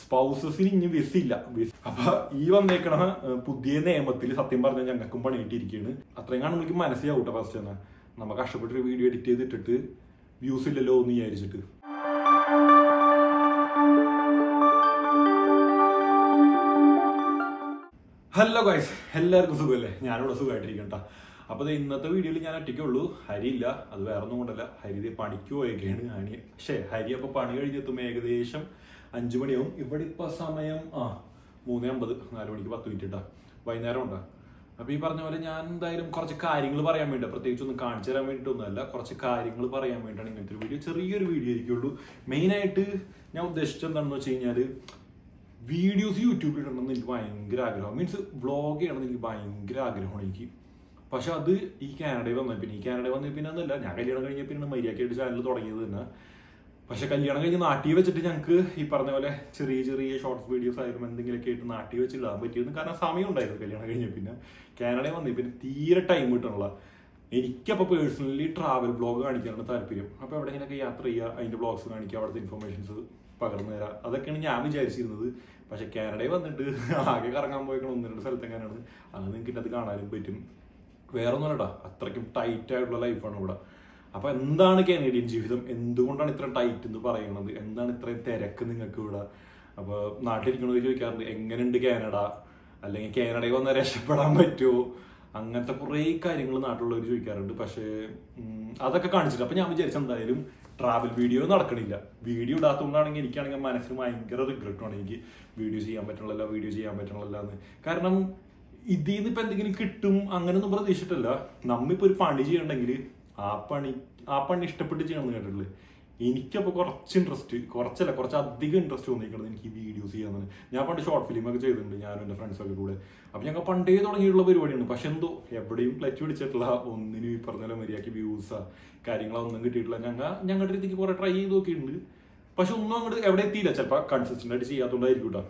സ്പൗസസിന് ഇനി വിസില്ല. അപ്പൊ ഈ വന്നേക്കണ പുതിയ നിയമത്തിൽ സത്യം പറഞ്ഞാൽ ഞങ്ങൾക്കും പണി കിട്ടിയിരിക്കുകയാണ്. അത്രയും കാണുമ്പോൾ എനിക്ക് മനസ്സിലാവട്ടെ ഫസ്റ്റ് തന്നെ നമ്മൾ കഷ്ടപ്പെട്ടൊരു വീഡിയോ എഡിറ്റ് ചെയ്തിട്ടിട്ട് വ്യൂസ് ഇല്ലല്ലോ എന്ന് വിചാരിച്ചിട്ട്. ഹലോ ഗൈസ്, എല്ലാവർക്കും സുഖമല്ലേ? ഞാനിവിടെ സുഖമായിട്ടിരിക്കണ്ട. അപ്പോൾ ഇന്നത്തെ വീഡിയോയിൽ ഞാൻ ഒറ്റയ്ക്കുള്ളൂ. ഹരിയില്ല. അത് വേറെ ഒന്നും കൊണ്ടല്ല, ഹരി പണിക്ക് പോയൊക്കെയാണ്. ഹരി അപ്പോൾ പണി കഴിഞ്ഞെത്തുമ്പോൾ ഏകദേശം 5 മണിയാവും. ഇവിടെ ഇപ്പോൾ സമയം 3:50, 4 മണിക്ക് 10 മിനിറ്റ് ഇട്ടാ വൈകുന്നേരം ഉണ്ടാ. അപ്പോൾ ഈ പറഞ്ഞ പോലെ ഞാൻ എന്തായാലും കുറച്ച് കാര്യങ്ങൾ പറയാൻ വേണ്ടി, പ്രത്യേകിച്ച് ഒന്നും കാണിച്ചു തരാൻ വേണ്ടിയിട്ടൊന്നുമല്ല, കുറച്ച് കാര്യങ്ങൾ പറയാൻ വേണ്ടിയിട്ടാണ് ഇങ്ങനത്തെ ഒരു വീഡിയോ. ചെറിയൊരു വീഡിയോ ആയിരിക്കുള്ളൂ. മെയിനായിട്ട് ഞാൻ ഉദ്ദേശിച്ചത് എന്താണെന്ന് വെച്ച് കഴിഞ്ഞാൽ വീഡിയോസ് യൂട്യൂബിൽ ഇടണമെന്ന് എനിക്ക് ഭയങ്കര ആഗ്രഹം. മീൻസ് വ്ളോഗ് ചെയ്യണമെന്ന് എനിക്ക് ഭയങ്കര ആഗ്രഹമാണ് എനിക്ക്. പക്ഷെ അത് ഈ കാനഡയിൽ വന്ന പിന്നെ ഒന്നുമില്ല, ഞാൻ കല്യാണം കഴിഞ്ഞ പിന്നെ മര്യാദയായിട്ട് ചാനൽ തുടങ്ങിയത് തന്നെ. പക്ഷെ കല്യാണം കഴിഞ്ഞ് നാട്ടിൽ വെച്ചിട്ട് ഞങ്ങൾക്ക് ഈ പറഞ്ഞ പോലെ ചെറിയ ചെറിയ ഷോർട്സ് വീഡിയോസ് ആയാലും എന്തെങ്കിലുമൊക്കെ ആയിട്ട് നാട്ടിൽ വെച്ച് ഇടാൻ പറ്റിയിരുന്നു. കാരണം സമയം ഉണ്ടായിരുന്നു കല്യാണം കഴിഞ്ഞ പിന്നെ. കാനഡയിൽ വന്നേ പിന്നെ തീരെ ടൈം കിട്ടണല്ലോ. എനിക്കപ്പോൾ പേഴ്സണലി ട്രാവൽ ബ്ലോഗ് കാണിക്കാനാണ് താല്പര്യം. അപ്പോൾ എവിടെയെങ്കിലൊക്കെ യാത്ര ചെയ്യുക, അതിൻ്റെ ബ്ലോഗ്സ് കാണിക്കുക, അവിടുത്തെ ഇൻഫർമേഷൻസ് പകർന്നു തരാം, അതൊക്കെയാണ് ഞാൻ വിചാരിച്ചിരുന്നത്. പക്ഷെ കാനഡയിൽ വന്നിട്ട് ആകെ കറങ്ങാൻ പോയിക്കണം 1-2 സ്ഥലത്തെങ്ങനെയാണ്. അത് നിങ്ങൾക്ക് അത് കാണാനും പറ്റും. വേറെ ഒന്നും കേട്ടോ, അത്രയ്ക്കും ടൈറ്റ് ആയിട്ടുള്ള ലൈഫാണ് ഇവിടെ. അപ്പൊ എന്താണ് കാനഡിയൻ ജീവിതം, എന്തുകൊണ്ടാണ് ഇത്ര ടൈറ്റ് എന്ന് പറയുന്നത്, എന്താണ് ഇത്രയും തിരക്ക് നിങ്ങൾക്ക് ഇവിടെ? അപ്പൊ നാട്ടിലിരിക്കണത് ചോദിക്കാറുണ്ട് എങ്ങനെയുണ്ട് കാനഡ, അല്ലെങ്കിൽ കാനഡയിൽ വന്നാൽ രക്ഷപ്പെടാൻ പറ്റുമോ, അങ്ങനത്തെ കുറേ കാര്യങ്ങൾ നാട്ടിലുള്ളവർ ചോദിക്കാറുണ്ട്. പക്ഷേ അതൊക്കെ കാണിച്ചിട്ട് അപ്പൊ ഞാൻ വിചാരിച്ച എന്തായാലും ട്രാവൽ വീഡിയോ നടക്കണില്ല. വീഡിയോ ഇടാത്തതുകൊണ്ടാണെങ്കിൽ എനിക്കാണെങ്കിൽ മനസ്സിന് ഭയങ്കര റിഗ്രറ്റാണ്. എനിക്ക് വീഡിയോ ചെയ്യാൻ പറ്റണമല്ല എന്ന്. കാരണം ഇതിൽ നിന്ന് ഇപ്പൊ എന്തെങ്കിലും കിട്ടും അങ്ങനെയൊന്നും പ്രതീക്ഷിച്ചിട്ടല്ല. നമ്മിപ്പോ ഒരു പണി ചെയ്യണമെങ്കിൽ ആ പണി ഇഷ്ടപ്പെട്ട് ചെയ്യണമെന്ന് കേട്ടിട്ടുള്ളൂ. എനിക്കപ്പോൾ കുറച്ചധികം ഇൻട്രസ്റ്റ് തോന്നിയിരിക്കുന്നത് എനിക്ക് ഈ വീഡിയോസ് ചെയ്യാമെന്ന്. ഞാൻ പണ്ട് ഷോർട്ട് ഫിലിമൊക്കെ ചെയ്തിട്ടുണ്ട്, ഞാനും എൻ്റെ ഫ്രണ്ട്സൊക്കെ കൂടെ. അപ്പം ഞങ്ങൾ പണ്ടേ തുടങ്ങിയിട്ടുള്ള പരിപാടിയാണ്. പക്ഷെ എന്തോ എവിടെയും ക്ലച്ച് പിടിച്ചിട്ടുള്ള ഒന്നിനും ഈ പറഞ്ഞ മര്യാദയ്ക്ക് വ്യൂസാ കാര്യങ്ങളൊന്നും കിട്ടിയിട്ടില്ല. ഞങ്ങളുടെ രീതിക്ക് കുറെ ട്രൈ ചെയ്ത് നോക്കിയിട്ടുണ്ട്. പക്ഷെ ഒന്നും അങ്ങോട്ട് എവിടെ എത്തിയില്ല. ചിലപ്പോൾ കൺസിസ്റ്റന്റ് ആയിട്ട് ചെയ്യാത്തതുകൊണ്ടായിരിക്കും കേട്ടോ.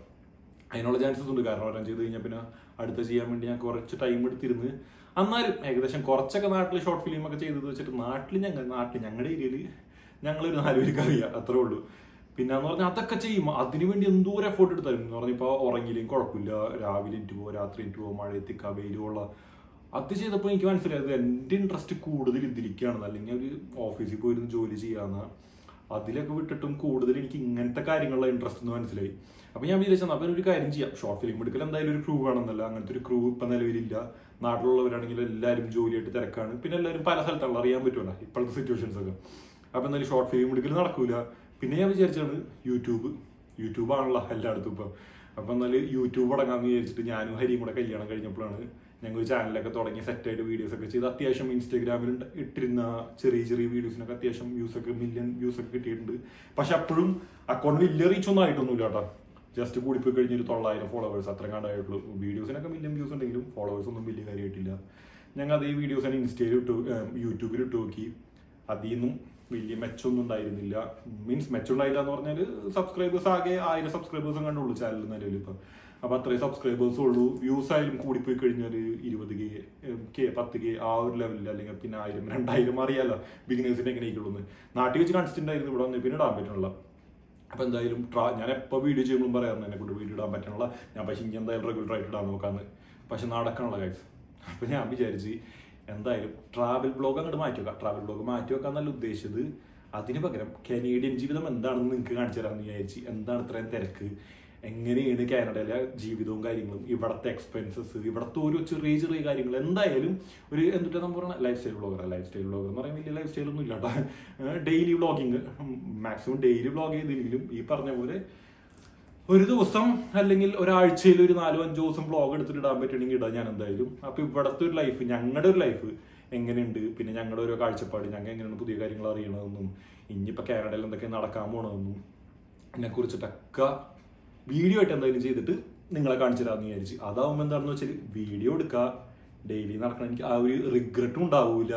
അതിനുള്ള ചാൻസസ് ഉണ്ട്. കാരണം ഒരെണ്ണം ചെയ്ത് കഴിഞ്ഞാൽ പിന്നെ അടുത്ത ചെയ്യാൻ വേണ്ടി ഞാൻ കുറച്ച് ടൈം എടുത്തിരുന്ന്. എന്നാലും ഏകദേശം കുറച്ചൊക്കെ നാട്ടിൽ ഷോർട്ട് ഫിലിമൊക്കെ ചെയ്തത് വെച്ചിട്ട് ഞങ്ങളുടെ ഏരിയയിൽ ഞങ്ങളൊരു 4 പേർക്ക് അറിയാം, അത്രേ ഉള്ളൂ. പിന്നെ എന്ന് പറഞ്ഞാൽ അതൊക്കെ ചെയ്യും. അതിനുവേണ്ടി എന്തോ ഒരു എഫോർട്ട് എടുത്തായിരുന്നു. എന്ന് പറഞ്ഞാൽ ഇപ്പോൾ ഉറങ്ങിയില്ലെങ്കിൽ കുഴപ്പമില്ല, രാവിലെ എനിക്ക് പോകും, രാത്രി എനിക്ക് പോകും, മഴ എത്തിക്കുക, വെയിലുള്ള അത് ചെയ്തപ്പോൾ എനിക്ക് മനസ്സിലായത് എൻ്റെ ഇൻട്രസ്റ്റ് കൂടുതൽ ഇതിലേക്കാണെന്ന്. അല്ലെങ്കിൽ ഒരു ഓഫീസിൽ പോയിരുന്ന് ജോലി ചെയ്യാമെന്ന് അതിലൊക്കെ വിട്ടിട്ടും കൂടുതൽ എനിക്ക് ഇങ്ങനത്തെ കാര്യങ്ങളുള്ള ഇൻട്രസ്റ്റ് എന്ന് മനസ്സിലായി. അപ്പോൾ ഞാൻ വിചാരിച്ചാൽ അപ്പം ഒരു കാര്യം ചെയ്യാം, ഷോർട്ട് ഫിലിം എടുക്കൽ എന്തായാലും ഒരു ക്രൂ വേണമെന്നല്ല. അങ്ങനത്തെ ഒരു ക്രൂ ഇപ്പം നിലവിലില്ല. നാട്ടിലുള്ളവരാണെങ്കിൽ എല്ലാവരും ജോലിയായിട്ട് തിരക്കാണ്. പിന്നെ എല്ലാവരും പല സ്ഥലത്തുള്ള അറിയാൻ പറ്റുമല്ലോ ഇപ്പോഴത്തെ സിറ്റുവേഷൻസ് ഒക്കെ. അപ്പം എന്തായാലും ഷോർട്ട് ഫിലിം എടുക്കൽ നടക്കൂല. പിന്നെ ഞാൻ വിചാരിച്ചാണ് യൂട്യൂബാണല്ലോ എല്ലായിടത്തും ഇപ്പം. അപ്പം എന്നാലും യൂട്യൂബ് തുടങ്ങാമെന്ന് വിചാരിച്ചിട്ട് ഞാനും ഹരിയും കൂടെ കല്യാണം കഴിഞ്ഞപ്പോഴാണ് ഞങ്ങൾ ചാനലൊക്കെ തുടങ്ങി സെറ്റായിട്ട് വീഡിയോസൊക്കെ ചെയ്ത് അത്യാവശ്യം ഇൻസ്റ്റാഗ്രാമിൽ ഇട്ടിരുന്ന ചെറിയ വീഡിയോസിനൊക്കെ അത്യാവശ്യം മില്യൺ വ്യൂസൊക്കെ കിട്ടിയിട്ടുണ്ട്. പക്ഷെ അപ്പോഴും അക്കൗണ്ട് വലിയ റീച്ച് ഒന്നും ആയിട്ടൊന്നുമില്ല കേട്ടോ. ജസ്റ്റ് കൂടിപ്പോയി കഴിഞ്ഞൊരു 900 ഫോളോവേഴ്സ് അത്രയും കണ്ടായിട്ടുള്ളൂ. വീഡിയോസിനൊക്കെ മില്യൺ വ്യൂസ് ഉണ്ടെങ്കിലും ഫോളോവേഴ്സ് ഒന്നും വലിയ കാര്യമായിട്ടില്ല. ഞങ്ങൾ അതേ വീഡിയോസ് തന്നെ യൂട്യൂബിൽ ഇട്ട് നോക്കി. അതിൽ നിന്നും വലിയ മെച്ചമൊന്നും ഉണ്ടായിരുന്നില്ല. മീൻസ് മെച്ചമുണ്ടായില്ല എന്ന് പറഞ്ഞാൽ സബ്സ്ക്രൈബേഴ്സ് ആകെ 1000 സബ്സ്ക്രൈബേഴ്സും കണ്ടുള്ളൂ ചാനലിൽ നിലവിൽ ഇപ്പം. അപ്പം അത്രയും സബ്സ്ക്രൈബേഴ്സും ഉള്ളൂ. വ്യൂസ് ആയാലും കൂടിപ്പോയി കഴിഞ്ഞാൽ 20K 10K ആ ഒരു ലെവലിൽ, അല്ലെങ്കിൽ പിന്നെ 1000 2000 അറിയാലോ ബിഗിനേഴ്സിന് എങ്ങനെയൊക്കെയുള്ളൂ. നാട്ടിൽ വെച്ച് കൺസിസ്റ്റന്റ് ഇവിടെ വന്ന് പിന്നെ ഇടാൻ പറ്റണില്ല. അപ്പം എന്തായാലും ഞാൻ എപ്പോൾ വീഡിയോ ചെയ്യുമ്പോഴും പറയാറുണ്ട് എന്നെ കൊണ്ട് വീഡിയോ ഇടാൻ പറ്റണില്ല, ഞാൻ പക്ഷേ എനിക്ക് എന്തായാലും റെഗുലറായിട്ട് ഇടാൻ നോക്കാമെന്ന്. പക്ഷെ നടക്കണുള്ള കാര്യം. അപ്പം ഞാൻ വിചാരിച്ച് എന്തായാലും ട്രാവൽ ബ്ലോഗ് അങ്ങോട്ട് മാറ്റി വെക്കാന്നല്ല ഉദ്ദേശിച്ചത്. അതിന് പകരം കനേഡിയൻ ജീവിതം എന്താണെന്ന് നിങ്ങൾക്ക് കാണിച്ചു തരാമെന്ന് വിചാരിച്ച്. എന്താണ് ഇത്രയും തിരക്ക്, എങ്ങനെയാണ് കാനഡയിലെ ജീവിതവും കാര്യങ്ങളും, ഇവിടുത്തെ എക്സ്പെൻസസ്, ഇവിടുത്തെ ഓരോ ചെറിയ കാര്യങ്ങൾ. എന്തായാലും ഒരു എന്തിട്ടാ നമ്മൾ പറഞ്ഞാൽ ലൈഫ് സ്റ്റൈൽ ബ്ലോഗർ എന്ന് പറയാൻ വലിയ ലൈഫ് സ്റ്റൈലൊന്നും ഇല്ല കേട്ടോ. Daily vlogging, maximum daily vlog ചെയ്തില്ലെങ്കിലും ഈ പറഞ്ഞ പോലെ ഒരു ദിവസം അല്ലെങ്കിൽ ഒരാഴ്ചയിൽ ഒരു 4-5 ദിവസം വ്ളോഗ് എടുത്തിട്ട് ഇടാൻ പറ്റണമെങ്കിൽ ഇടാം ഞാൻ എന്തായാലും. അപ്പൊ ഇവിടുത്തെ ഒരു ലൈഫ്, ഞങ്ങളുടെ ഒരു ലൈഫ് എങ്ങനെയുണ്ട്, പിന്നെ ഞങ്ങളുടെ ഓരോ കാഴ്ചപ്പാട്, ഞങ്ങൾ എങ്ങനെയാണ് പുതിയ കാര്യങ്ങൾ അറിയണതെന്നും ഇനിയിപ്പോൾ കാനഡയിൽ എന്തൊക്കെ നടക്കാൻ പോകണമെന്നും ഇതിനെക്കുറിച്ചിട്ടൊക്കെ വീഡിയോ ആയിട്ട് എന്തായാലും ചെയ്തിട്ട് നിങ്ങളെ കാണിച്ചു തരാമെന്ന് വിചാരിച്ചു. അതാവുമ്പോൾ എന്താണെന്ന് വെച്ചാൽ വീഡിയോ എടുക്കുക, ഡെയിലി നടക്കണം. എനിക്ക് ആ ഒരു റിഗ്രറ്റും ഉണ്ടാവില്ല.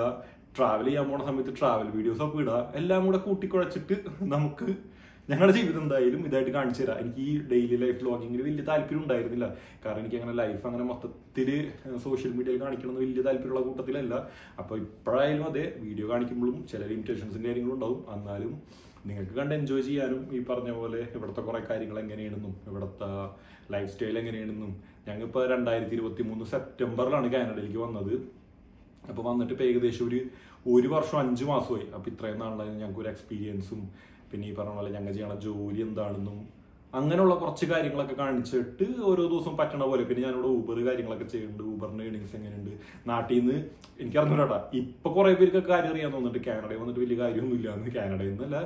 ട്രാവൽ ചെയ്യാൻ പോണ സമയത്ത് ട്രാവൽ വീഡിയോസൊക്കെ ഇടുക, എല്ലാം കൂടെ കൂട്ടിക്കുഴച്ചിട്ട് നമുക്ക് ഞങ്ങളുടെ ജീവിതം എന്തായാലും ഇതായിട്ട് കാണിച്ചു തരാം. എനിക്ക് ഈ ഡെയിലി ലൈഫ് വ്ളോഗിങ്ങിൽ വലിയ താല്പര്യം ഉണ്ടായിരുന്നില്ല. കാരണം എനിക്ക് അങ്ങനെ ലൈഫ് അങ്ങനെ മൊത്തത്തിൽ സോഷ്യൽ മീഡിയയിൽ കാണിക്കണമെന്ന് വലിയ താല്പര്യമുള്ള കൂട്ടത്തിലല്ല. അപ്പോൾ ഇപ്പോഴായാലും അതെ, വീഡിയോ കാണിക്കുമ്പോഴും ചില ലിമിറ്റേഷൻസും കാര്യങ്ങളും ഉണ്ടാവും. എന്നാലും നിങ്ങൾക്ക് കണ്ട് എൻജോയ് ചെയ്യാനും ഈ പറഞ്ഞ പോലെ ഇവിടുത്തെ കുറേ കാര്യങ്ങൾ എങ്ങനെയാണെന്നും ഇവിടുത്തെ ലൈഫ് സ്റ്റൈൽ എങ്ങനെയാണെന്നും. ഞങ്ങളിപ്പോൾ 2023 സെപ്റ്റംബറിലാണ് കാനഡയിലേക്ക് വന്നത്. അപ്പോൾ വന്നിട്ട് ഇപ്പോൾ ഏകദേശം ഒരു വർഷം 5 മാസമായി. അപ്പോൾ ഇത്രയും നാളായി ഞങ്ങൾക്ക് ഒരു എക്സ്പീരിയൻസും പിന്നെ ഈ പറഞ്ഞ പോലെ ഞങ്ങൾ ചെയ്യണ ജോലി എന്താണെന്നും അങ്ങനെയുള്ള കുറച്ച് കാര്യങ്ങളൊക്കെ കാണിച്ചിട്ട് ഓരോ ദിവസം പറ്റണ പോലെ. പിന്നെ ഞാനിവിടെ ഊബർ കാര്യങ്ങളൊക്കെ ചെയ്യുന്നുണ്ട്. ഊബറിന്റെ ഏണിങ്സ് എങ്ങനെയുണ്ട് നാട്ടിൽ നിന്ന് എനിക്കറിഞ്ഞൂടാ. ഇപ്പൊ കുറെ പേർക്ക് കാര്യം അറിയാൻ തോന്നുന്നുണ്ട് കാനഡയിൽ വന്നിട്ട് വലിയ കാര്യമൊന്നും ഇല്ലാന്ന്. കാനഡയിൽ നിന്നല്ല,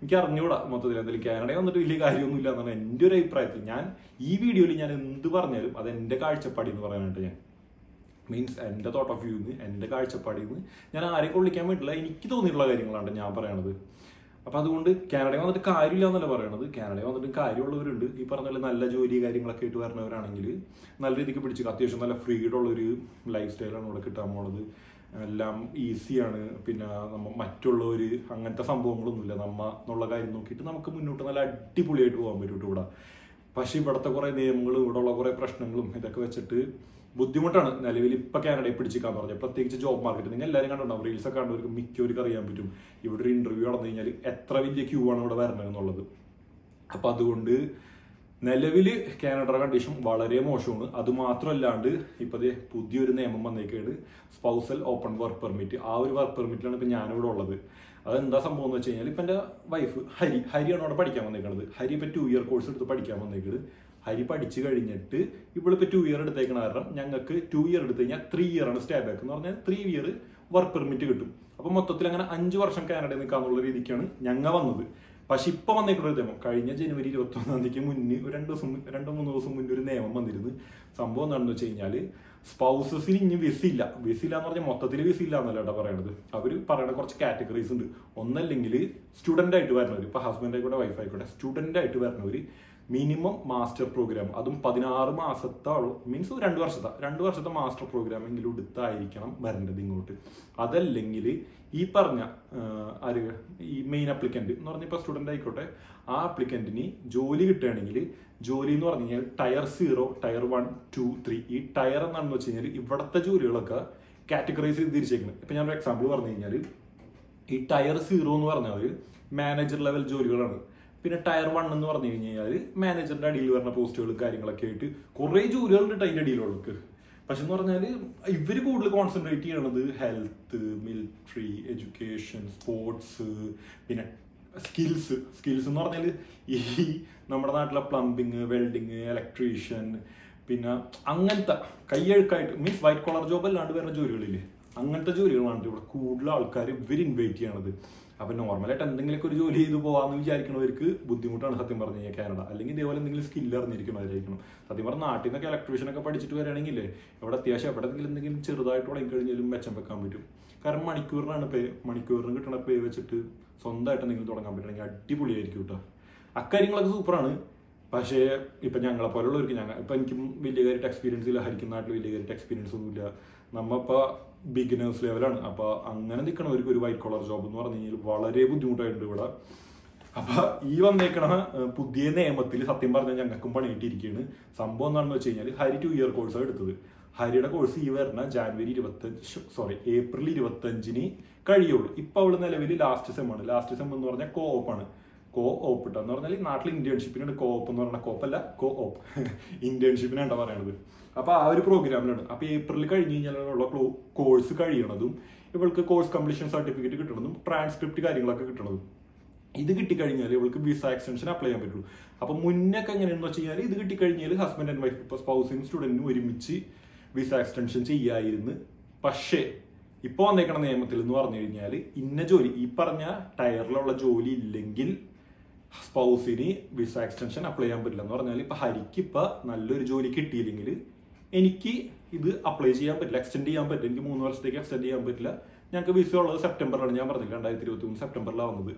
എനിക്ക് അറിഞ്ഞൂടാ മൊത്തത്തിൽ എന്തായാലും കാനഡയിൽ വന്നിട്ട് വലിയ കാര്യമൊന്നും ഇല്ല എന്നാണ് എൻ്റെ ഒരു അഭിപ്രായത്തിൽ. ഞാൻ ഈ വീഡിയോയിൽ ഞാൻ എന്ത് പറഞ്ഞാലും അത് എൻ്റെ കാഴ്ചപ്പാടി എന്ന് പറയാനായിട്ട് ഞാൻ മീൻസ് എൻ്റെ തോട്ട് ഓഫ് വ്യൂന്ന് എൻ്റെ കാഴ്ചപ്പാടിൽ നിന്ന് ഞാൻ ആരെയും കൊള്ളിക്കാൻ വേണ്ടിയില്ല, എനിക്ക് തോന്നിയിട്ടുള്ള കാര്യങ്ങളാണ് ഞാൻ പറയണത്. അപ്പം അതുകൊണ്ട് കാനഡയിൽ വന്നിട്ട് കാര്യമില്ല എന്നല്ല പറയണത്. കാനഡയിൽ വന്നിട്ട് കാര്യമുള്ളവരുണ്ട്. ഈ പറഞ്ഞ പോലെ നല്ല ജോലി കാര്യങ്ങളൊക്കെ ആയിട്ട് വരുന്നവരാണെങ്കിൽ നല്ല രീതിക്ക് പിടിച്ച് അത്യാവശ്യം നല്ല ഫ്രീഡം ഉള്ളൊരു ലൈഫ് സ്റ്റൈലാണ് ഇവിടെ കിട്ടാൻ പോണത്. എല്ലാം ഈസിയാണ്. പിന്നെ മറ്റുള്ളവർ അങ്ങനത്തെ സംഭവങ്ങളൊന്നുമില്ല. എന്നുള്ള കാര്യം നോക്കിയിട്ട് നമുക്ക് മുന്നോട്ട് നല്ല അടിപൊളിയായിട്ട് പോകാൻ പറ്റും ഇവിടെ. പക്ഷെ ഇവിടുത്തെ കുറേ നിയമങ്ങളും ഇവിടെയുള്ള കുറേ പ്രശ്നങ്ങളും ഇതൊക്കെ വെച്ചിട്ട് ബുദ്ധിമുട്ടാണ് നിലവിൽ ഇപ്പം കാനഡയിൽ പിടിച്ചിക്കാൻ പറഞ്ഞത്. പ്രത്യേകിച്ച് ജോബ് മാർക്കറ്റ് നിങ്ങൾ എല്ലാവരും കണ്ടുണ്ടാവും. റീൽസൊക്കെ കണ്ടവർക്ക് മിക്കവർക്ക് അറിയാൻ പറ്റും ഇവിടെ ഒരു ഇന്റർവ്യൂ നടന്നു കഴിഞ്ഞാൽ എത്ര വലിയ ക്യൂ ആണ് ഇവിടെ വരണമെന്നുള്ളത്. അപ്പം അതുകൊണ്ട് നിലവിൽ കാനഡയുടെ കണ്ടീഷൻ വളരെ മോശമാണ്. അതുമാത്രമല്ലാണ്ട് ഇപ്പം പുതിയൊരു നിയമം വന്നേക്കാണ്, സ്പൗസൽ ഓപ്പൺ വർക്ക് പെർമിറ്റ്. ആ ഒരു വർക്ക് പെർമിറ്റിലാണ് ഇപ്പം ഞാനിവിടെ ഉള്ളത്. അതെന്താ സംഭവം എന്ന് വെച്ച് കഴിഞ്ഞാൽ ഇപ്പം എൻ്റെ വൈഫ് ഹരിയാണ് അവിടെ പഠിക്കാൻ വന്നേക്കണത്. ഹരി ഇപ്പം 2 ഇയർ കോഴ്സ് എടുത്ത് പഠിക്കാൻ വന്നേക്കത്. ഹരി പഠിച്ചു കഴിഞ്ഞിട്ട് ഇവളിപ്പോൾ 2 ഇയർ എടുത്തേക്കണ കാരണം ഞങ്ങൾക്ക് 2 ഇയർ എടുത്തു കഴിഞ്ഞാൽ 3 ഇയറാണ് സ്റ്റേ ബാക്ക് എന്ന് പറഞ്ഞാൽ 3 ഇയർ വർക്ക് പെർമിറ്റ് കിട്ടും. അപ്പം മൊത്തത്തിൽ അങ്ങനെ 5 വർഷം കാനഡയിൽ നിൽക്കാന്നുള്ള രീതിക്കാണ് ഞങ്ങൾ വന്നത്. പക്ഷെ ഇപ്പം വന്നേക്കുന്ന ഒരു നിയമം കഴിഞ്ഞ ജനുവരി 21 മുന്നേ 2-3 ദിവസം മുന്നേ ഒരു നിയമം വന്നിരുന്നു. സംഭവം എന്താണെന്ന് വെച്ച് കഴിഞ്ഞാൽ സ്പൗസസിന് ഇനി വിസില്ല എന്ന് പറഞ്ഞാൽ മൊത്തത്തിൽ വിസില്ല എന്നല്ല കേട്ടോ പറയണത്. അവർ പറയുന്ന കുറച്ച് കാറ്റഗറീസ് ഉണ്ട്. ഒന്നല്ലെങ്കിൽ സ്റ്റുഡൻ്റ് ആയിട്ട് വരുന്നവർ, ഇപ്പം ഹസ്ബൻഡ് ആയിക്കോട്ടെ വൈഫ് ആയിക്കോട്ടെ, സ്റ്റുഡൻ്റ് ആയിട്ട് വരുന്നവർ മിനിമം മാസ്റ്റർ പ്രോഗ്രാം, അതും 16 മാസത്തെ മീൻസ് 2 വർഷത്തെ മാസ്റ്റർ പ്രോഗ്രാം എങ്കിലും എടുത്തായിരിക്കണം വരേണ്ടത് ഇങ്ങോട്ട്. അതല്ലെങ്കിൽ ഈ പറഞ്ഞ ഈ മെയിൻ അപ്ലിക്കന്റ് എന്ന് പറഞ്ഞാൽ ഇപ്പോൾ സ്റ്റുഡൻ്റ് ആയിക്കോട്ടെ, ആ അപ്ലിക്കന്റിന് ജോലി കിട്ടുകയാണെങ്കിൽ ജോലി എന്ന് പറഞ്ഞു കഴിഞ്ഞാൽ ടയർ 0, ടയർ 1, 2, 3. ഈ ടയർ എന്താണെന്ന് വെച്ച് കഴിഞ്ഞാൽ ഇവിടുത്തെ ജോലികളൊക്കെ കാറ്റഗറൈസ് ചെയ്ത് തിരിച്ചേക്കുന്നത്. ഇപ്പം ഞാനൊരു എക്സാമ്പിൾ പറഞ്ഞു കഴിഞ്ഞാൽ ഈ ടയർ 0 എന്ന് പറഞ്ഞാൽ മാനേജർ ലെവൽ ജോലികളാണ്. പിന്നെ ടയർ 1 എന്ന് പറഞ്ഞു കഴിഞ്ഞാൽ മാനേജറിന്റെ അടിയിൽ വരുന്ന പോസ്റ്റുകൾ കാര്യങ്ങളൊക്കെ ആയിട്ട് കുറേ ജോലികളുണ്ട് അതിൻ്റെ അടിയിലുള്ളവർക്ക്. പക്ഷെ എന്ന് പറഞ്ഞാൽ ഇവർ കൂടുതൽ കോൺസെൻട്രേറ്റ് ചെയ്യണത് ഹെൽത്ത്, മിലിറ്ററി, എഡ്യൂക്കേഷൻ, സ്പോർട്സ്, പിന്നെ സ്കിൽസ് എന്ന് പറഞ്ഞാൽ ഈ നമ്മുടെ നാട്ടിലെ പ്ലംബിങ്, വെൽഡിങ്, ഇലക്ട്രീഷ്യൻ, പിന്നെ അങ്ങനത്തെ കയ്യെഴുക്കായിട്ട് മീൻസ് വൈറ്റ് കോളർ ജോബ് അല്ലാണ്ട് വരുന്ന ജോലികളില്ലേ, അങ്ങനത്തെ ജോലികളാണ് ഇവിടെ കൂടുതൽ ആൾക്കാർ ഇവർ ഇൻവൈറ്റ് ചെയ്യണത്. അപ്പം നോർമലായിട്ട് എന്തെങ്കിലുമൊക്കെ ഒരു ജോലി ചെയ്ത് പോകാമെന്ന് വിചാരിക്കുന്നവർക്ക് ബുദ്ധിമുട്ടാണ് സത്യം പറഞ്ഞു കഴിഞ്ഞാൽ കാനഡ. അല്ലെങ്കിൽ ഇതേപോലെ എന്തെങ്കിലും സ്കില്ല് അറിഞ്ഞിരിക്കണമായിരിക്കണം. സത്യം പറഞ്ഞാൽ നാട്ടിൽ നിന്നൊക്കെ ഇലക്ട്രീഷ്യനൊക്കെ പഠിച്ചിട്ട് വരികയാണെങ്കിൽ ഇവിടെ അത്യാവശ്യം എവിടെയെങ്കിലും എന്തെങ്കിലും ചെറുതായിട്ട് തുടങ്ങി കഴിഞ്ഞാലും മെച്ചം വെക്കാൻ പറ്റും. കാരണം മണിക്കൂറിന് കിട്ടുന്ന പേ വെച്ചിട്ട് സ്വന്തമായിട്ട് എന്തെങ്കിലും തുടങ്ങാൻ പറ്റുകയാണെങ്കിൽ അടിപൊളിയായിരിക്കും കേട്ടോ. അക്കാര്യങ്ങളൊക്കെ സൂപ്പറാണ്. പക്ഷേ ഇപ്പം ഞങ്ങളെ പോലുള്ളവർക്ക് ഇപ്പം എനിക്കും വലിയ കാര്യമായിട്ട് എക്സ്പീരിയൻസ് ഇല്ല, ഹരിക്കുന്ന നാട്ടിൽ വലിയ കാര്യമായിട്ട് എക്സ്പീരിയൻസ് ഒന്നുമില്ല. നമ്മളിപ്പോൾ ബിഗിനേഴ്സ് ലെവലാണ്. അപ്പോൾ അങ്ങനെ നിൽക്കണവർക്ക് ഒരു വൈറ്റ് കോളർ ജോബ് എന്ന് പറഞ്ഞു കഴിഞ്ഞാൽ വളരെ ബുദ്ധിമുട്ടായിട്ടുണ്ട് ഇവിടെ. അപ്പോൾ ഈ വന്നേക്കണ പുതിയ നിയമത്തിൽ സത്യം പറഞ്ഞാൽ ഞങ്ങൾക്കും പണി കിട്ടിയിരിക്കുകയാണ്. സംഭവം എന്താണെന്ന് വെച്ച് കഴിഞ്ഞാൽ ഹരി 2 ഇയർ കോഴ്സാണ് എടുത്തത്. ഹരിയുടെ കോഴ്സ് ഈ വരുന്ന ഏപ്രിൽ 25 കഴിയുള്ളൂ. ഇപ്പം അവള് നിലവിൽ ലാസ്റ്റ് സെം എന്ന് പറഞ്ഞാൽ കോ ഓപ്പ് എന്ന് പറഞ്ഞാൽ നാട്ടിൽ ഇന്റേൺഷിപ്പിനാണ് കോ ഓപ്പ് എന്ന് പറഞ്ഞാൽ കോ ഓപ്പ് ഇന്റേൺഷിപ്പിനാണ് പറയണത്. അപ്പൊ ആ ഒരു പ്രോഗ്രാമിലാണ്. അപ്പൊ ഏപ്രിൽ കഴിഞ്ഞ് കഴിഞ്ഞാലുള്ള കോഴ്സ് കഴിയണതും ഇവൾക്ക് കോഴ്സ് കംപ്ലീഷൻ സർട്ടിഫിക്കറ്റ് കിട്ടണതും ട്രാൻസ്ക്രിപ്റ്റ് കാര്യങ്ങളൊക്കെ കിട്ടണതും. ഇത് കിട്ടിക്കഴിഞ്ഞാൽ ഇവൾക്ക് വിസ എക്സ്റ്റൻഷൻ അപ്ലൈ ചെയ്യാൻ പറ്റുള്ളൂ. അപ്പൊ മുന്നൊക്കെ എങ്ങനെയാണെന്ന് വെച്ച് കഴിഞ്ഞാൽ ഇത് കിട്ടിക്കഴിഞ്ഞാൽ ഹസ്ബൻഡ് ആൻഡ് വൈഫ് ഇപ്പൊ സ്പൗസിനും സ്റ്റുഡന്റിനും ഒരുമിച്ച് വിസ എക്സ്റ്റൻഷൻ ചെയ്യായിരുന്നു. പക്ഷേ ഇപ്പൊ വന്നേക്കണ നിയമത്തിൽ എന്ന് പറഞ്ഞു കഴിഞ്ഞാൽ ഇന്ന ജോലി ഈ പറഞ്ഞ ടയറിലുള്ള ജോലി ഇല്ലെങ്കിൽ സ്പൗസിന് വിസ എക്സ്റ്റൻഷൻ അപ്ലൈ ചെയ്യാൻ പറ്റില്ല എന്ന് പറഞ്ഞാൽ ഇപ്പൊ ഹരിക്ക് ഇപ്പൊ നല്ലൊരു ജോലി കിട്ടിയില്ലെങ്കിൽ എനിക്ക് ഇത് അപ്ലൈ ചെയ്യാൻ പറ്റില്ല, എക്സ്റ്റെൻഡ് ചെയ്യാൻ പറ്റില്ല. എനിക്ക് 3 വർഷത്തേക്ക് എക്സ്റ്റെൻഡ് ചെയ്യാൻ പറ്റില്ല. ഞങ്ങൾക്ക് വിസ ഉള്ളത് സെപ്റ്റംബറിലാണ്. ഞാൻ പറഞ്ഞില്ല 2023 സെപ്റ്റംബറിലാണ് വന്നത്.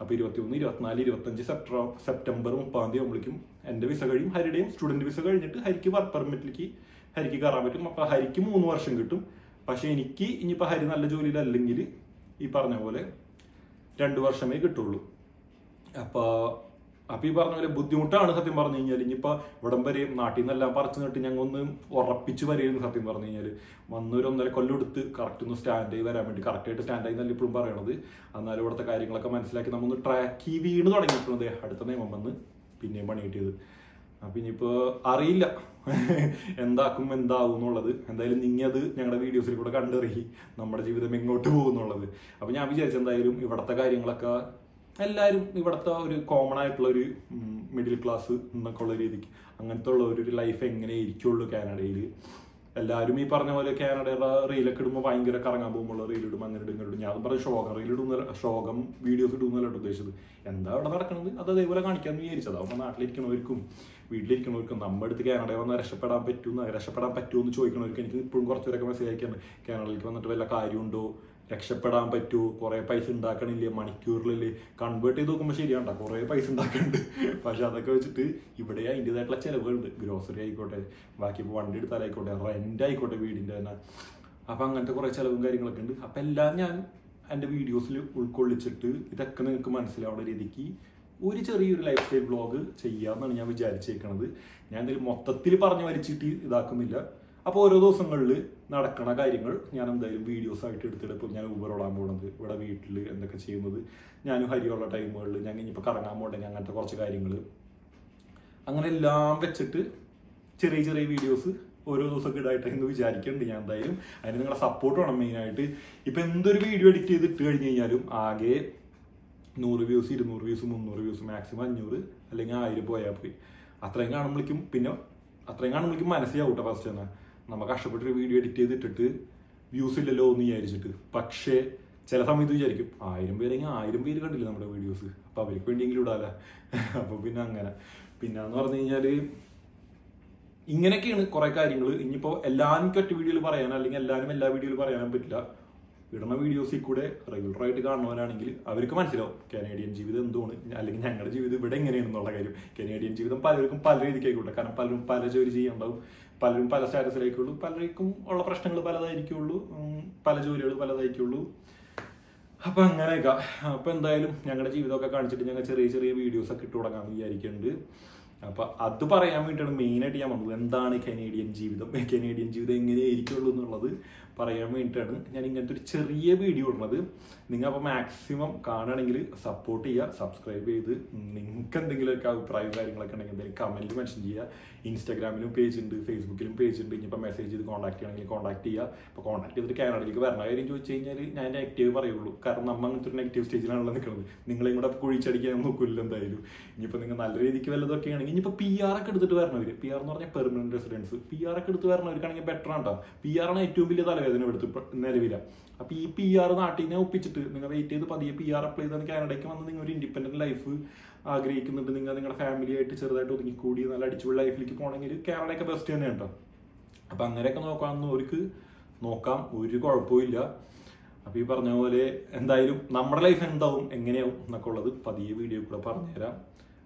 അപ്പൊ 23, 24, 25 സെപ്റ്റംബർ 30 ആകുമ്പോഴേക്കും എന്റെ വിസ കഴിയും. ഹരിയുടെയും സ്റ്റുഡന്റ് വിസ കഴിഞ്ഞിട്ട് ഹരിക്ക് വർക്ക് പെർമിറ്റിലേക്ക് ഹരിക്ക് കയറാൻ പറ്റും. അപ്പൊ ഹരിക്ക് 3 വർഷം കിട്ടും. പക്ഷെ എനിക്ക് ഇനിയിപ്പോൾ ഹരി നല്ല ജോലിയിലല്ലെങ്കിൽ ഈ പറഞ്ഞ പോലെ 2 വർഷമേ കിട്ടുള്ളൂ. അപ്പോൾ അപ്പൊ ഈ പറഞ്ഞ പോലെ ബുദ്ധിമുട്ടാണ് സത്യം പറഞ്ഞു കഴിഞ്ഞാൽ. ഇനിയിപ്പോ ഇവിടം വരെ നാട്ടിൽ നിന്നെല്ലാം പറിച്ചു നട്ട് ഞങ്ങൾ ഒന്ന് ഉറപ്പിച്ച് വരെയായിരുന്നു സത്യം പറഞ്ഞു കഴിഞ്ഞാൽ. വന്നൊരു 1.5 കൊല്ലം എടുത്ത് കറക്റ്റ് ഒന്ന് സ്റ്റാൻഡായി വരാൻ വേണ്ടി. കറക്റ്റായിട്ട് സ്റ്റാൻഡായി എന്നല്ല ഇപ്പോഴും പറയണത്. എന്നാലും ഇവിടുത്തെ കാര്യങ്ങളൊക്കെ മനസ്സിലാക്കി നമ്മൊന്ന് ട്രാക്കി വീണ് തുടങ്ങിയിട്ടുണ്ട്. അടുത്ത നിയമം വന്ന് പിന്നെയും പണി കിട്ടിയത്. അപ്പൊ ഇനിയിപ്പോ അറിയില്ല എന്താക്കും എന്താവും എന്നുള്ളത്. എന്തായാലും അത് ഞങ്ങളുടെ വീഡിയോസിൽ കൂടെ കണ്ടറിയി നമ്മുടെ ജീവിതം എങ്ങോട്ട് പോകുന്നുള്ളത്. അപ്പൊ ഞാൻ വിചാരിച്ചു എന്തായാലും ഇവിടുത്തെ കാര്യങ്ങളൊക്കെ എല്ലാവരും ഇവിടുത്തെ ഒരു കോമൺ ആയിട്ടുള്ള ഒരു മിഡിൽ ക്ലാസ് എന്നൊക്കെ ഉള്ള രീതിക്ക് അങ്ങനത്തെ ഉള്ള ഒരു ലൈഫ് എങ്ങനെ ഇരിക്കുള്ളൂ കാനഡയിൽ. എല്ലാവരും ഈ പറഞ്ഞ പോലെ കാനഡയുടെ റീലൊക്കെ ഇടുമ്പോൾ ഭയങ്കര കറങ്ങാൻ പോകുമ്പോൾ റീലിടും, അങ്ങനെ ഇടും ഇങ്ങനെ ഇടും. ഞാൻ പറഞ്ഞ ഷോകം വീഡിയോസ് ഇടുന്നല്ലോ ഉദ്ദേശിച്ചത്. എന്താ അവിടെ നടക്കുന്നത് അത് അതേപോലെ കാണിക്കാമെന്ന് വിചാരിച്ചത്. അപ്പോൾ നാട്ടിലിരിക്കണവർക്കും വീട്ടിലിരിക്കണവർക്കും നമ്മുടെ അടുത്ത് കാനഡയിൽ വന്നാൽ രക്ഷപ്പെടാൻ പറ്റുമെന്ന് ചോദിക്കണവർക്ക് എനിക്ക് ഇപ്പോഴും കുറച്ചുപേരൊക്കെ മെസ്സേജ് അയക്കാണ്. കാനഡയിലേക്ക് വന്നിട്ട് വല്ല കാര്യമുണ്ടോ, രക്ഷപ്പെടാൻ പറ്റുമോ, കുറേ പൈസ ഉണ്ടാക്കണില്ലേ, മണിക്കൂറിലല്ലേ. കൺവേർട്ട് ചെയ്ത് നോക്കുമ്പോൾ ശരിയാണ്ട കുറേ പൈസ ഉണ്ടാക്കുന്നുണ്ട്. പക്ഷെ അതൊക്കെ വെച്ചിട്ട് ഇവിടെ അതിൻ്റെതായിട്ടുള്ള ചിലവുകളുണ്ട്. ഗ്രോസറി ആയിക്കോട്ടെ, ബാക്കി ഇപ്പോൾ വണ്ടി എടുത്താലായിക്കോട്ടെ, റെൻ്റ് ആയിക്കോട്ടെ വീടിൻ്റെ തന്നെ. അപ്പം അങ്ങനത്തെ കുറേ ചിലവും കാര്യങ്ങളൊക്കെ ഉണ്ട്. അപ്പം എല്ലാം ഞാൻ എൻ്റെ വീഡിയോസിൽ ഉൾക്കൊള്ളിച്ചിട്ട് ഇതൊക്കെ നിങ്ങൾക്ക് മനസ്സിലാവുന്ന രീതിക്ക് ഒരു ചെറിയൊരു ലൈഫ് സ്റ്റൈൽ വ്ളോഗ് ചെയ്യാമെന്നാണ് ഞാൻ വിചാരിച്ചേക്കണത്. ഞാൻ എന്തെങ്കിലും മൊത്തത്തിൽ പറഞ്ഞു വലിച്ചിട്ട് ഇതാക്കുന്നില്ല. അപ്പോൾ ഓരോ ദിവസങ്ങളിൽ നടക്കണ കാര്യങ്ങൾ ഞാൻ എന്തായാലും വീഡിയോസ് ആയിട്ട് എടുത്തിട്ട്, ഇപ്പോൾ ഞാൻ ഊബർ ഓടാൻ പോകുന്നത്, ഇവിടെ വീട്ടിൽ എന്തൊക്കെ ചെയ്യുന്നത്, ഞാനും ഹരിയുള്ള ടൈമുകളിൽ ഞാൻ ഇനിയിപ്പോൾ കറങ്ങാൻ പോകണ്ടെങ്കിൽ അങ്ങനത്തെ കുറച്ച് കാര്യങ്ങൾ, അങ്ങനെ എല്ലാം വെച്ചിട്ട് ചെറിയ ചെറിയ വീഡിയോസ് ഓരോ ദിവസമൊക്കെ ഇടായിട്ട് എന്ന് വിചാരിക്കുന്നുണ്ട് ഞാൻ. എന്തായാലും അതിന് നിങ്ങളുടെ സപ്പോർട്ട് വേണം മെയിനായിട്ട്. ഇപ്പം എന്തൊരു വീഡിയോ എഡിറ്റ് ചെയ്ത് ഇട്ട് കഴിഞ്ഞ് കഴിഞ്ഞാലും ആകെ 100 വ്യൂസ്, 200 വ്യൂസ്, 300 വ്യൂസ്, മാക്സിമം 500 അല്ലെങ്കിൽ 1000 പോയാൽ പോയി. അത്രയും കാണുമ്പോഴേക്കും മനസ്സിലാവും കേട്ടോ. ഫസ്റ്റ് തന്നെ നമ്മൾ കഷ്ടപ്പെട്ടൊരു വീഡിയോ എഡിറ്റ് ചെയ്തിട്ടിട്ട് വ്യൂസ് ഇല്ലല്ലോ എന്ന് വിചാരിച്ചിട്ട്. പക്ഷേ ചില സമയത്ത് വിചാരിക്കും 1000 പേരെങ്കിൽ 1000 പേര് കണ്ടില്ല നമ്മുടെ വീഡിയോസ്, അപ്പോൾ അവർക്ക് വേണ്ടിയെങ്കിലും ഇടാല. അപ്പോൾ പിന്നെ അങ്ങനെ പിന്നെന്ന് പറഞ്ഞു കഴിഞ്ഞാൽ ഇങ്ങനെയൊക്കെയാണ് കുറേ കാര്യങ്ങൾ. ഇനിയിപ്പോൾ എല്ലാവരും ഒറ്റ വീഡിയോയിൽ പറയാനോ അല്ലെങ്കിൽ എല്ലാവരും എല്ലാ വീഡിയോയിൽ പറയാനും പറ്റില്ല. ഇടുന്ന വീഡിയോസിൽ കൂടെ റെഗുലറായിട്ട് കാണുന്നവരാണെങ്കിൽ അവർക്ക് മനസ്സിലാവും കനേഡിയൻ ജീവിതം എന്തുമാണ്, അല്ലെങ്കിൽ ഞങ്ങളുടെ ജീവിതം ഇവിടെ എങ്ങനെയാണെന്നുള്ള കാര്യം. കനേഡിയൻ ജീവിതം പലർക്കും പല രീതിക്കായിക്കോട്ടെ. കാരണം പലരും പല ജോലി ചെയ്യാനുണ്ടാവും, പലരും പല സ്റ്റാറ്റസിലേക്കുള്ളൂ, പലർക്കും ഉള്ള പ്രശ്നങ്ങൾ പലതായിരിക്കുള്ളൂ, പല ജോലികൾ പലതായിരിക്കുള്ളൂ. അപ്പം അങ്ങനെയൊക്കെ. അപ്പം എന്തായാലും ഞങ്ങളുടെ ജീവിതമൊക്കെ കാണിച്ചിട്ട് ഞങ്ങൾ ചെറിയ ചെറിയ വീഡിയോസൊക്കെ ഇട്ട് തുടങ്ങാമെന്ന് വിചാരിക്കുന്നുണ്ട്. അപ്പം അത് പറയാൻ വേണ്ടിയിട്ടാണ് മെയിനായിട്ട് ഞാൻ വന്നത്. എന്താണ് കനേഡിയൻ ജീവിതം എങ്ങനെയായിരിക്കുള്ളൂ എന്നുള്ളത് പറയാൻ വേണ്ടിയിട്ടാണ് ഞാൻ ഇങ്ങനത്തെ ഒരു ചെറിയ വീഡിയോ ഇടുന്നത്. നിങ്ങൾ അപ്പോൾ മാക്സിമം കാണുകയാണെങ്കിൽ സപ്പോർട്ട് ചെയ്യുക, സബ്സ്ക്രൈബ് ചെയ്ത് നിങ്ങൾക്ക് എന്തെങ്കിലുമൊക്കെ അഭിപ്രായവും കാര്യങ്ങളൊക്കെ ഉണ്ടെങ്കിൽ എന്തെങ്കിലും കമൻറ്റ് മെൻഷൻ ചെയ്യുക. ഇൻസ്റ്റാഗ്രാമിലും പേജ് ഉണ്ട്, ഫേസ്ബുക്കിലും പേജ് ഉണ്ട്. ഇനിയിപ്പോൾ മെസ്സേജ് ചെയ്ത് കോൺടാക്ട് ചെയ്യണമെങ്കിൽ കോൺടാക്ട് ചെയ്യുക. അപ്പോൾ കോൺടാക്ട് ചെയ്തിട്ട് കാനഡയിലേക്ക് വരണ കാര്യം ചോദിച്ചു കഴിഞ്ഞാൽ ഞാൻ നെഗറ്റീവ് പറയുള്ളൂ. കാരണം നമ്മൾ അങ്ങനത്തെ ഒരു നെഗറ്റീവ് സ്റ്റേജിലാണല്ലോ നിൽക്കുന്നത്. നിങ്ങളെയും കൂടെ കുഴിച്ചടിക്കാൻ നോക്കില്ല എന്തായാലും. ഇനിയിപ്പോൾ നിങ്ങൾ നല്ല രീതിക്ക് വല്ലതൊക്കെ ആണെങ്കിൽ ഇനിയിപ്പോൾ PR ഒക്കെ എടുത്തിട്ട് വരണവർ, PR എന്ന് പറഞ്ഞാൽ പെർമനന്റ് റെസിഡൻസ്, PR ഒക്കെ എടുത്ത് വരണവർക്കാണെങ്കിൽ ബെറ്റർ ആണ്ടോ. PR ആണ് ഏറ്റവും വലിയ തലവേദന എടുത്ത് നിലവില. അപ്പോൾ ഈ PR നാട്ടിൽ നിന്ന് ഒപ്പിച്ചിട്ട് നിങ്ങൾ വെയിറ്റ് ചെയ്ത് പതിയെ PR അപ്ലൈ ചെയ്താണ് കാനഡയ്ക്ക് വന്ന് നിങ്ങൾ ഒരു ഇൻഡിപെൻഡന്റ് ലൈഫ് ആഗ്രഹിക്കുന്നുണ്ട്, നിങ്ങൾ നിങ്ങളുടെ ഫാമിലിയായിട്ട് ചെറുതായിട്ട് ഒതുങ്ങിക്കൂടി നല്ല അടിച്ചുള്ള ലൈഫിലേക്ക് പോകണമെങ്കിൽ കാനഡയൊക്കെ ബെസ്റ്റ് തന്നെയാണ് കേട്ടോ. അപ്പം അങ്ങനെയൊക്കെ നോക്കാവുന്നവർക്ക് നോക്കാം, ഒരു കുഴപ്പമില്ല. അപ്പോൾ ഈ പറഞ്ഞ പോലെ എന്തായാലും നമ്മുടെ ലൈഫ് എന്താവും എങ്ങനെയാവും എന്നൊക്കെ ഉള്ളത് പതിയെ വീഡിയോ കൂടെ പറഞ്ഞുതരാം.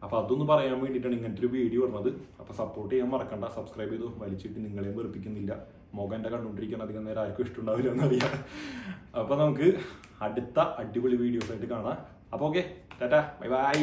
അപ്പോൾ അതൊന്ന് പറയാൻ വേണ്ടിയിട്ടാണ് ഇങ്ങനത്തെ ഒരു വീഡിയോ ഇടുന്നത്. അപ്പോൾ സപ്പോർട്ട് ചെയ്യാൻ മറക്കണ്ട, സബ്സ്ക്രൈബ് ചെയ്തു. വലിച്ചിട്ട് നിങ്ങളെയും വെറുപ്പിക്കുന്നില്ല. മുഖം എൻ്റെ കണ്ടുകൊണ്ടിരിക്കാൻ അധികം നേരം ആർക്കും ഇഷ്ടമുണ്ടാവില്ല എന്നറിയാം. അപ്പോൾ നമുക്ക് അടുത്ത അടിപൊളി വീഡിയോസ് ആയിട്ട് കാണാം. അപ്പോൾ ഓക്കെ, ടാറ്റാ, ബൈ ബൈ.